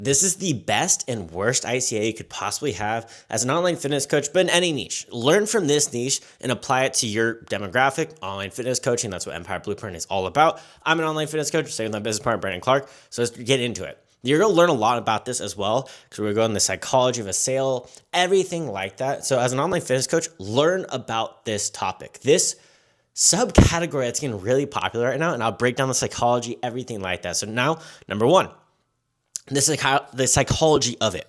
This is the best and worst ICA you could possibly have as an online fitness coach, but in any niche. Learn from this niche and apply it to your demographic. Online fitness coaching, that's what Empire Blueprint is all about. I'm an online fitness coach, same with my business partner, Brandon Clark. So let's get into it. You're going to learn a lot about this as well, because we're going to go in the psychology of a sale, everything like that. So as an online fitness coach, learn about this topic, this subcategory that's getting really popular right now, and I'll break down the psychology, everything like that. So now, number one, the psychology of it.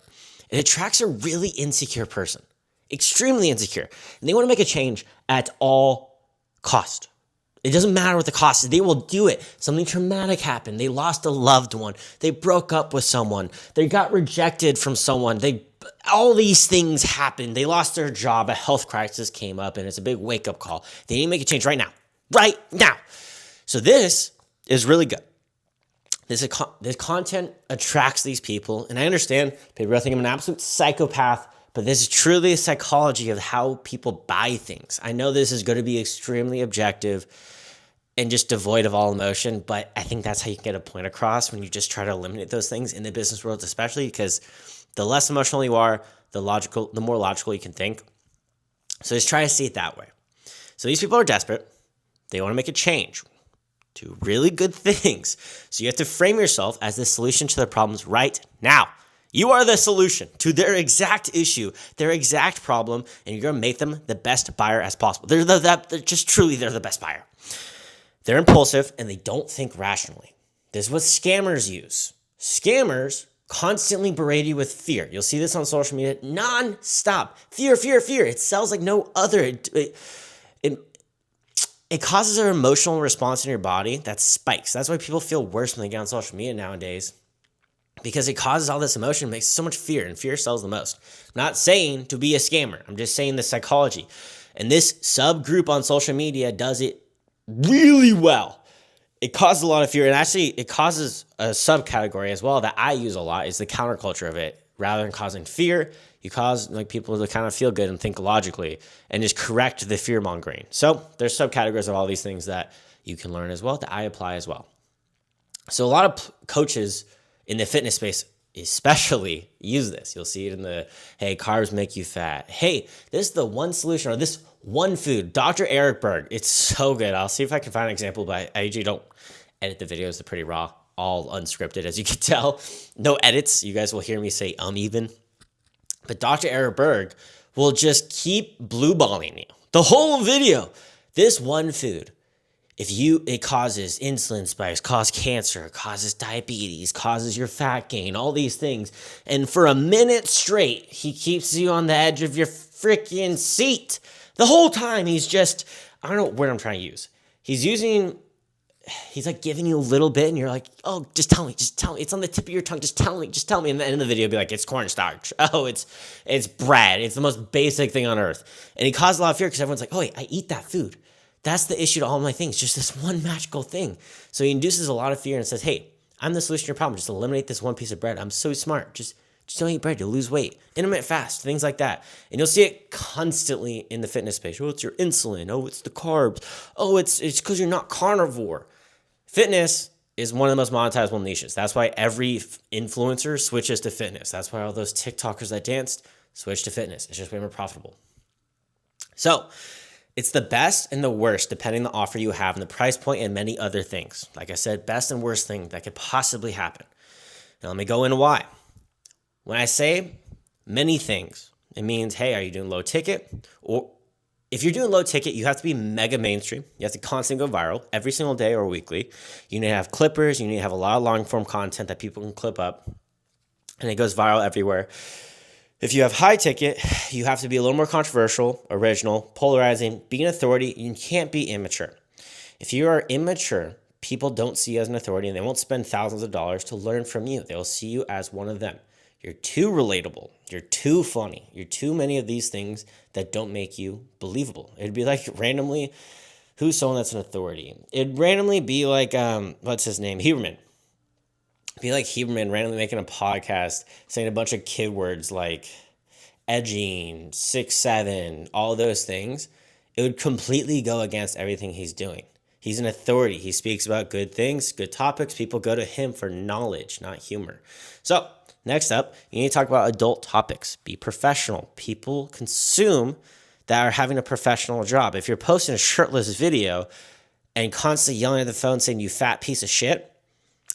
It attracts a really insecure person, extremely insecure, and they want to make a change at all cost. It doesn't matter what the cost is. They will do it. Something traumatic happened. They lost a loved one. They broke up with someone. They got rejected from someone. All these things happened. They lost their job. A health crisis came up, and it's a big wake-up call. They need to make a change right now. Right now. So this is really good. This content attracts these people, and I understand people think I'm an absolute psychopath, but this is truly a psychology of how people buy things. I know this is going to be extremely objective and just devoid of all emotion, but I think that's how you can get a point across when you just try to eliminate those things in the business world, especially because the less emotional you are, the more logical you can think. So just try to see it that way. So these people are desperate. They want to make a change to really good things. So you have to frame yourself as the solution to their problems right now. You are the solution to their exact issue, their exact problem, and you're going to make them the best buyer as possible. They're the best buyer. They're impulsive and they don't think rationally. This is what scammers use. Scammers constantly berate you with fear. You'll see this on social media non-stop. Fear, fear, fear. It sells like no other. It causes an emotional response in your body that spikes. That's why people feel worse when they get on social media nowadays, because it causes all this emotion, makes so much fear, and fear sells the most. I'm not saying to be a scammer. I'm just saying the psychology. And this subgroup on social media does it really well. It causes a lot of fear, and actually it causes a subcategory as well that I use a lot, is the counterculture of it. Rather than causing fear, you cause people to kind of feel good and think logically and just correct the fear mongering. So there's subcategories of all these things that you can learn as well, that I apply as well. So a lot of coaches in the fitness space especially use this. You'll see it in the, hey, carbs make you fat. Hey, this is the one solution, or this one food, Dr. Eric Berg. It's so good. I'll see if I can find an example, but I usually don't edit the videos. They're pretty raw, all unscripted, as you can tell. No edits. You guys will hear me say even. But Dr. Eric Berg will just keep blue balling you the whole video. This one food, it causes insulin spikes, causes cancer, causes diabetes, causes your fat gain, all these things. And for a minute straight, he keeps you on the edge of your freaking seat. The whole time he's just, I don't know what word I'm trying to use. He's like giving you a little bit, and you're like, oh, just tell me. It's on the tip of your tongue. Just tell me. And the end of the video, be like, it's cornstarch. Oh, it's bread. It's the most basic thing on earth. And he caused a lot of fear because everyone's like, oh, wait, I eat that food. That's the issue to all my things. Just this one magical thing. So he induces a lot of fear and says, hey, I'm the solution to your problem. Just eliminate this one piece of bread. I'm so smart. Just don't eat bread. You'll lose weight. Intermittent fast, things like that. And you'll see it constantly in the fitness space. Oh, it's your insulin. Oh, it's the carbs. Oh, it's because you're not carnivore. Fitness is one of the most monetizable niches. That's why every influencer switches to fitness. That's why all those TikTokers that danced switch to fitness. It's just way more profitable. So it's the best and the worst, depending on the offer you have and the price point and many other things. Like I said, best and worst thing that could possibly happen. Now let me go into why. When I say many things, it means, hey, are you doing low ticket? Or if you're doing low ticket, you have to be mega mainstream. You have to constantly go viral every single day or weekly. You need to have clippers. You need to have a lot of long form content that people can clip up, and it goes viral everywhere. If you have high ticket, you have to be a little more controversial, original, polarizing, be an authority. You can't be immature. If you are immature, people don't see you as an authority, and they won't spend thousands of dollars to learn from you. They'll see you as one of them. You're too relatable. You're too funny. You're too many of these things that don't make you believable. It'd be like randomly, who's someone that's an authority? It'd randomly be like, what's his name? Huberman. It'd be like Huberman randomly making a podcast saying a bunch of kid words like edging, 6'7", all those things. It would completely go against everything he's doing. He's an authority. He speaks about good things, good topics. People go to him for knowledge, not humor. So Next up, you need to talk about adult topics. Be professional. People consume that are having a professional job. If you're posting a shirtless video and constantly yelling at the phone saying, you fat piece of shit,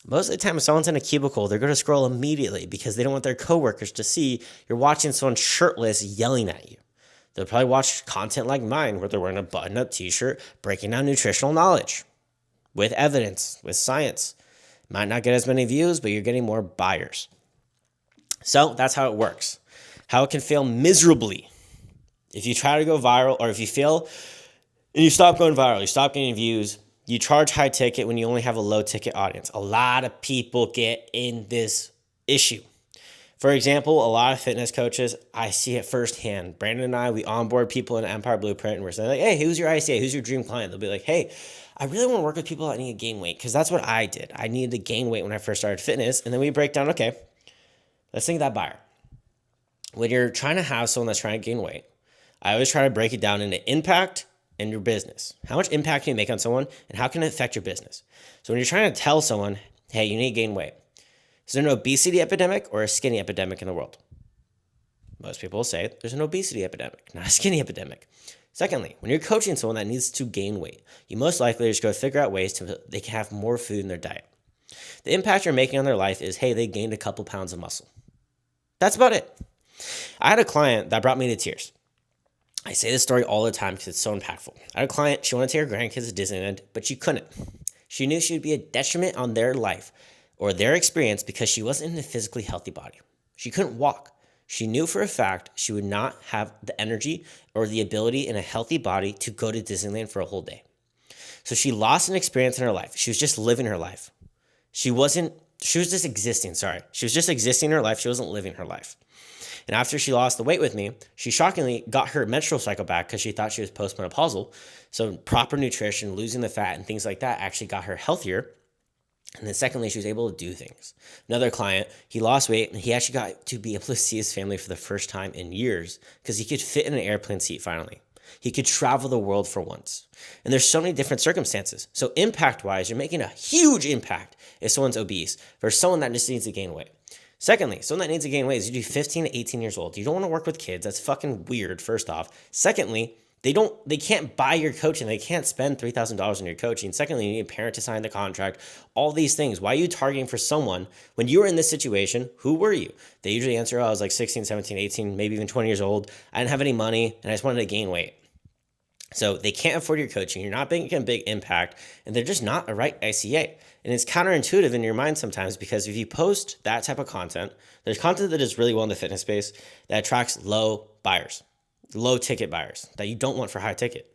most of the time if someone's in a cubicle, they're going to scroll immediately because they don't want their coworkers to see you're watching someone shirtless yelling at you. They'll probably watch content like mine where they're wearing a button-up t-shirt, breaking down nutritional knowledge with evidence, with science. Might not get as many views, but you're getting more buyers. So that's how it works. How it can fail miserably. If you try to go viral, or if you fail and you stop going viral, you stop getting views, you charge high ticket when you only have a low ticket audience. A lot of people get in this issue. For example, a lot of fitness coaches, I see it firsthand. Brandon and I, we onboard people in Empire Blueprint and we're saying like, hey, who's your ICA? Who's your dream client? They'll be like, hey, I really want to work with people that need to gain weight because that's what I did. I needed to gain weight when I first started fitness. And then we break down, okay, let's think of that buyer. When you're trying to have someone that's trying to gain weight, I always try to break it down into impact and your business. How much impact can you make on someone and how can it affect your business? So when you're trying to tell someone, hey, you need to gain weight, is there an obesity epidemic or a skinny epidemic in the world? Most people will say there's an obesity epidemic, not a skinny epidemic. Secondly, when you're coaching someone that needs to gain weight, you most likely just go figure out ways to they can have more food in their diet. The impact you're making on their life is, hey, they gained a couple pounds of muscle. That's about it. I had a client that brought me to tears. I say this story all the time because it's so impactful. I had a client, she wanted to take her grandkids to Disneyland, but she couldn't. She knew she would be a detriment on their life or their experience because she wasn't in a physically healthy body. She couldn't walk. She knew for a fact she would not have the energy or the ability in a healthy body to go to Disneyland for a whole day. So she lost an experience in her life. She was just living her life. She was just existing, She was just existing her life. She wasn't living her life. And after she lost the weight with me, she shockingly got her menstrual cycle back because she thought she was postmenopausal. So proper nutrition, losing the fat, and things like that actually got her healthier. And then secondly, she was able to do things. Another client, he lost weight and he actually got to be able to see his family for the first time in years because he could fit in an airplane seat finally. He could travel the world for once. And there's so many different circumstances. So impact-wise, you're making a huge impact if someone's obese versus someone that just needs to gain weight. Secondly, someone that needs to gain weight is usually 15 to 18 years old. You don't want to work with kids. That's fucking weird, first off. Secondly, they can't buy your coaching. They can't spend $3,000 on your coaching. Secondly, you need a parent to sign the contract. All these things. Why are you targeting for someone when you were in this situation? Who were you? They usually answer, I was like 16, 17, 18, maybe even 20 years old. I didn't have any money and I just wanted to gain weight. So they can't afford your coaching. You're not making a big impact and they're just not a right ICA. And it's counterintuitive in your mind sometimes because if you post that type of content, there's content that does really well in the fitness space that attracts low buyers, low ticket buyers that you don't want for high ticket.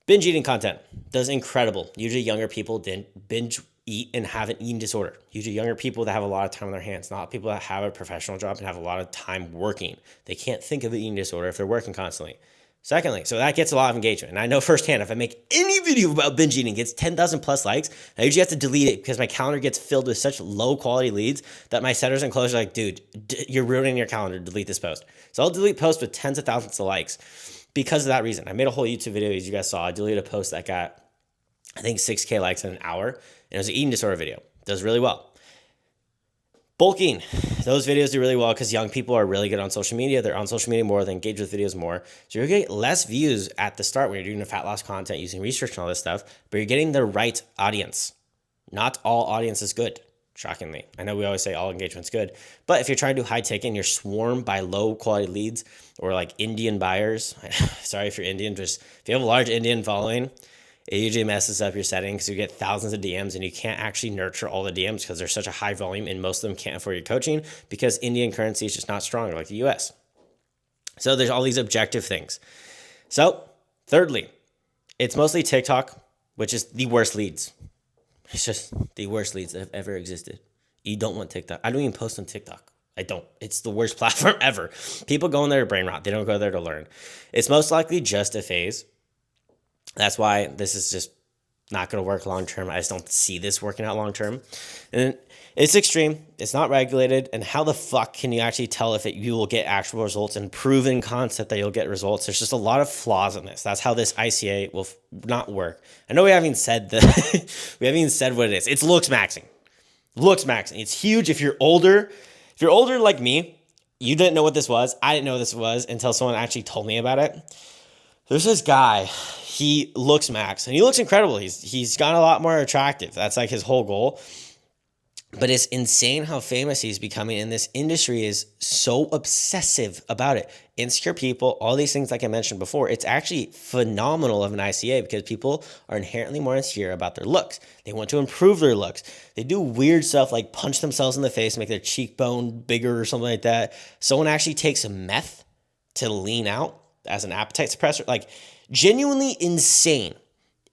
Binge eating content does incredible. Usually younger people didn't binge eat and have an eating disorder. Usually younger people that have a lot of time on their hands, not people that have a professional job and have a lot of time working. They can't think of an eating disorder if they're working constantly. Secondly, so that gets a lot of engagement. And I know firsthand, if I make any video about binge eating, it gets 10,000 plus likes. I usually have to delete it because my calendar gets filled with such low quality leads that my setters and closers are like, dude, you're ruining your calendar. Delete this post. So I'll delete posts with tens of thousands of likes because of that reason. I made a whole YouTube video, as you guys saw. I deleted a post that got, I think, 6K likes in an hour. And it was an eating disorder video. It does really well. Bulking, those videos do really well because young people are really good on social media. They're on social media more, they engage with videos more. So you're getting less views at the start when you're doing the fat loss content, using research and all this stuff, but you're getting the right audience. Not all audience is good, shockingly. I know we always say all engagement's good, but if you're trying to do high ticket and you're swarmed by low quality leads or like Indian buyers, sorry if you're Indian, just if you have a large Indian following, it usually messes up your settings because you get thousands of DMs and you can't actually nurture all the DMs because there's such a high volume and most of them can't afford your coaching because Indian currency is just not strong like the US. So there's all these objective things. So thirdly, it's mostly TikTok, which is the worst leads. It's just the worst leads that have ever existed. You don't want TikTok. I don't even post on TikTok. I don't. It's the worst platform ever. People go in there to brain rot. They don't go there to learn. It's most likely just a phase. That's why this is just not going to work long term. I just don't see this working out long term. And it's extreme. It's not regulated. And how the fuck can you actually tell if you will get actual results and proven concept that you'll get results? There's just a lot of flaws in this. That's how this ICA will not work. I know we haven't even said we haven't even said what it is. It's looks maxing. Looks maxing. It's huge if you're older. If you're older like me, you didn't know what this was. I didn't know what this was until someone actually told me about it. There's this guy, he looks max, and he looks incredible. He's gotten a lot more attractive. That's like his whole goal. But it's insane how famous he's becoming, and this industry is so obsessive about it. Insecure people, all these things like I mentioned before, it's actually phenomenal of an ICA because people are inherently more insecure about their looks. They want to improve their looks. They do weird stuff like punch themselves in the face, make their cheekbone bigger or something like that. Someone actually takes a meth to lean out as an appetite suppressor, like genuinely insane.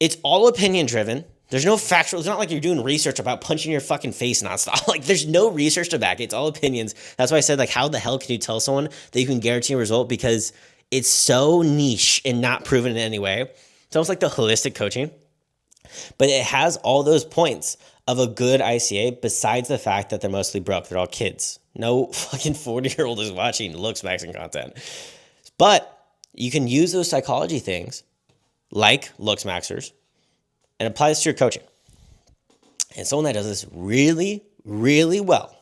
It's all opinion driven. There's no factual, it's not like you're doing research about punching your fucking face nonstop. Like there's no research to back it. It's all opinions. That's why I said like, how the hell can you tell someone that you can guarantee a result? Because it's so niche and not proven in any way. It's almost like the holistic coaching, but it has all those points of a good ICA besides the fact that they're mostly broke. They're all kids. No fucking 40-year-old is watching looks maxing content. But you can use those psychology things like looks maxers and apply this to your coaching. And someone that does this really, really well,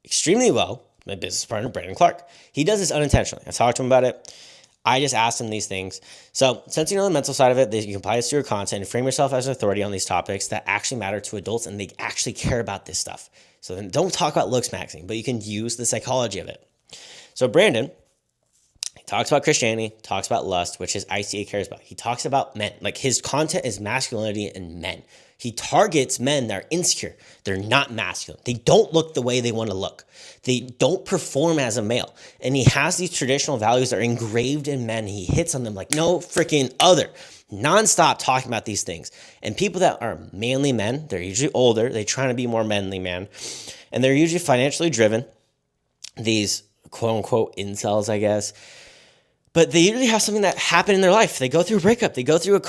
extremely well, my business partner, Brandon Clark, he does this unintentionally. I talked to him about it. I just asked him these things. So since you know the mental side of it, you can apply this to your content and frame yourself as an authority on these topics that actually matter to adults and they actually care about this stuff. So then don't talk about looks maxing, but you can use the psychology of it. So Brandon, he talks about Christianity, talks about lust, which his ICA cares about. He talks about men. Like his content is masculinity and men. He targets men that are insecure. They're not masculine. They don't look the way they want to look. They don't perform as a male. And he has these traditional values that are engraved in men. He hits on them like no freaking other. Nonstop talking about these things. And people that are manly men, they're usually older. They're trying to be more manly man. And they're usually financially driven. These quote unquote incels, I guess. But they usually have something that happened in their life. They go through a breakup. They go through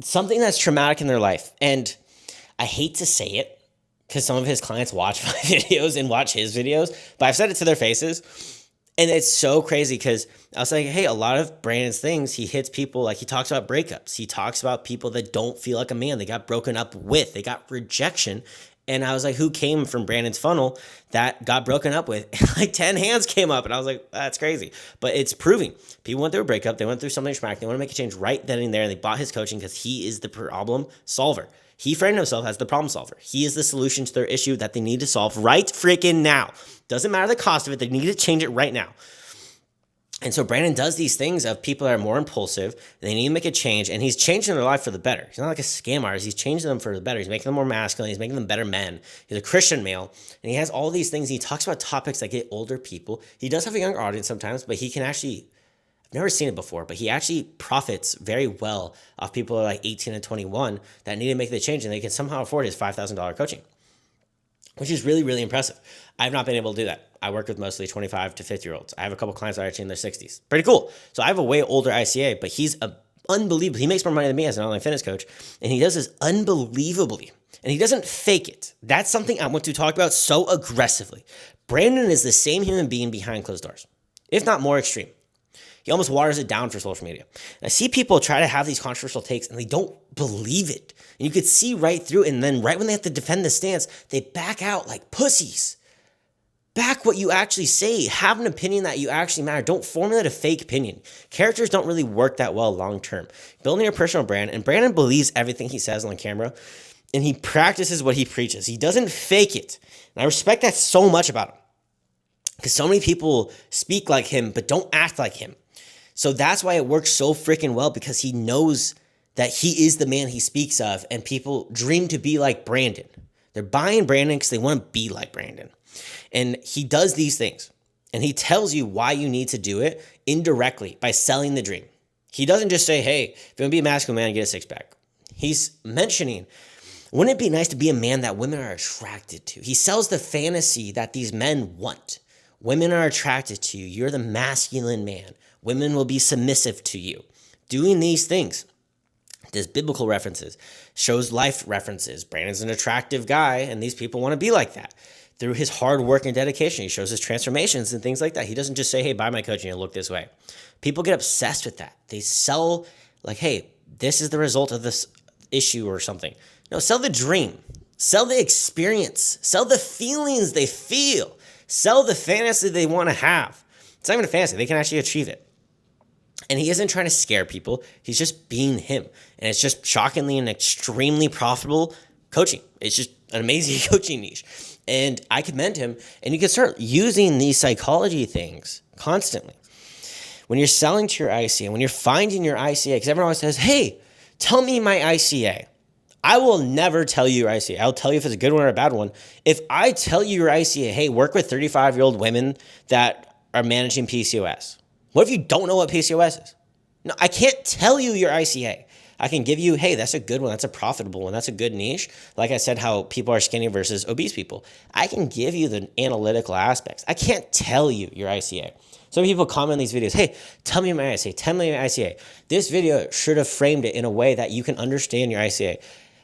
something that's traumatic in their life. And I hate to say it because some of his clients watch my videos and watch his videos, but I've said it to their faces. And it's so crazy because I was like, hey, a lot of Brandon's things, he hits people, like he talks about breakups. He talks about people that don't feel like a man. They got broken up with. They got rejection. And I was like, who came from Brandon's funnel that got broken up with? Like 10 hands came up. And I was like, that's crazy. But it's proving. People went through a breakup. They went through something traumatic. They want to make a change right then and there. And they bought his coaching because he is the problem solver. He framed himself as the problem solver. He is the solution to their issue that they need to solve right freaking now. Doesn't matter the cost of it. They need to change it right now. And so Brandon does these things of people that are more impulsive. They need to make a change, and he's changing their life for the better. He's not like a scam artist. He's changing them for the better. He's making them more masculine. He's making them better men. He's a Christian male, and he has all these things. He talks about topics that get older people. He does have a younger audience sometimes, but he can actually, I've never seen it before, but he actually profits very well off people like 18 and 21 that need to make the change, and they can somehow afford his $5,000 coaching, which is really, really impressive. I've not been able to do that. I work with mostly 25 to 50-year-olds. I have a couple clients that are actually in their 60s. Pretty cool. So I have a way older ICA, but he's unbelievable. He makes more money than me as an online fitness coach, and he does this unbelievably, and he doesn't fake it. That's something I want to talk about so aggressively. Brandon is the same human being behind closed doors, if not more extreme. He almost waters it down for social media. And I see people try to have these controversial takes, and they don't believe it. And you could see right through it, and then right when they have to defend the stance, they back out like pussies. Back what you actually say. Have an opinion that you actually matter. Don't formulate a fake opinion. Characters don't really work that well long term. Building your personal brand, and Brandon believes everything he says on camera, and he practices what he preaches. He doesn't fake it. And I respect that so much about him because so many people speak like him but don't act like him. So that's why it works so freaking well, because he knows that he is the man he speaks of, and people dream to be like Brandon. They're buying Brandon because they want to be like Brandon. And he does these things, and he tells you why you need to do it indirectly by selling the dream. He doesn't just say, hey, if you want to be a masculine man, get a six-pack. He's mentioning, wouldn't it be nice to be a man that women are attracted to? He sells the fantasy that these men want. Women are attracted to you. You're the masculine man. Women will be submissive to you. Doing these things. There's biblical references, shows life references. Brandon's an attractive guy, and these people want to be like that. Through his hard work and dedication, he shows his transformations and things like that. He doesn't just say, hey, buy my coaching and look this way. People get obsessed with that. They sell like, hey, this is the result of this issue or something. No, sell the dream. Sell the experience. Sell the feelings they feel. Sell the fantasy they want to have. It's not even a fantasy. They can actually achieve it. And he isn't trying to scare people. He's just being him. And it's just shockingly and extremely profitable coaching. It's just an amazing coaching niche. And I commend him. And you can start using these psychology things constantly. When you're selling to your ICA, when you're finding your ICA, because everyone always says, hey, tell me my ICA. I will never tell you your ICA. I'll tell you if it's a good one or a bad one. If I tell you your ICA, hey, work with 35-year-old women that are managing PCOS. What if you don't know what PCOS is? No, I can't tell you your ICA. I can give you, hey, that's a good one. That's a profitable one. That's a good niche. Like I said, how people are skinny versus obese people. I can give you the analytical aspects. I can't tell you your ICA. Some people comment in these videos, hey, tell me my ICA. Tell me my ICA. This video should have framed it in a way that you can understand your ICA.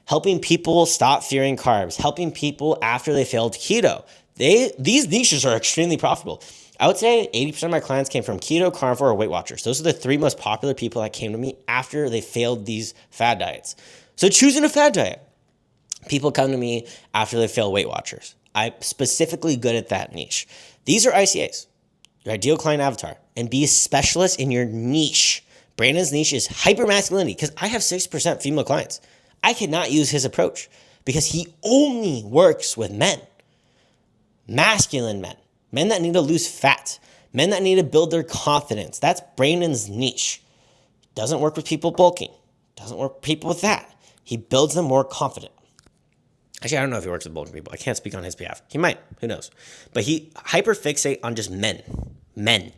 Helping people stop fearing carbs. Helping people after they failed keto. These niches are extremely profitable. I would say 80% of my clients came from keto, carnivore, or Weight Watchers. Those are the 3 most popular people that came to me after they failed these fad diets. So choosing a fad diet. People come to me after they fail Weight Watchers. I'm specifically good at that niche. These are ICAs, your ideal client avatar, and be a specialist in your niche. Brandon's niche is hypermasculinity because I have 6% female clients. I cannot use his approach because he only works with men, masculine men. Men that need to lose fat. Men that need to build their confidence. That's Brandon's niche. Doesn't work with people bulking. Doesn't work with people with that. He builds them more confident. Actually, I don't know if he works with bulking people. I can't speak on his behalf. He might. Who knows? But he hyperfixate on just men. Men.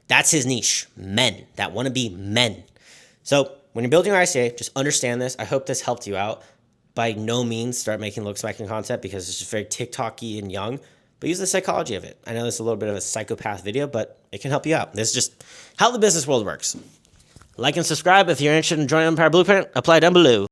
That's his niche. Men that want to be men. So when you're building your ICA, just understand this. I hope this helped you out. By no means start making look smacking content because it's just very TikTok-y and young. But use the psychology of it. I know this is a little bit of a psychopath video, but it can help you out. This is just how the business world works. Like and subscribe if you're interested in joining Empire Blueprint. Apply down below.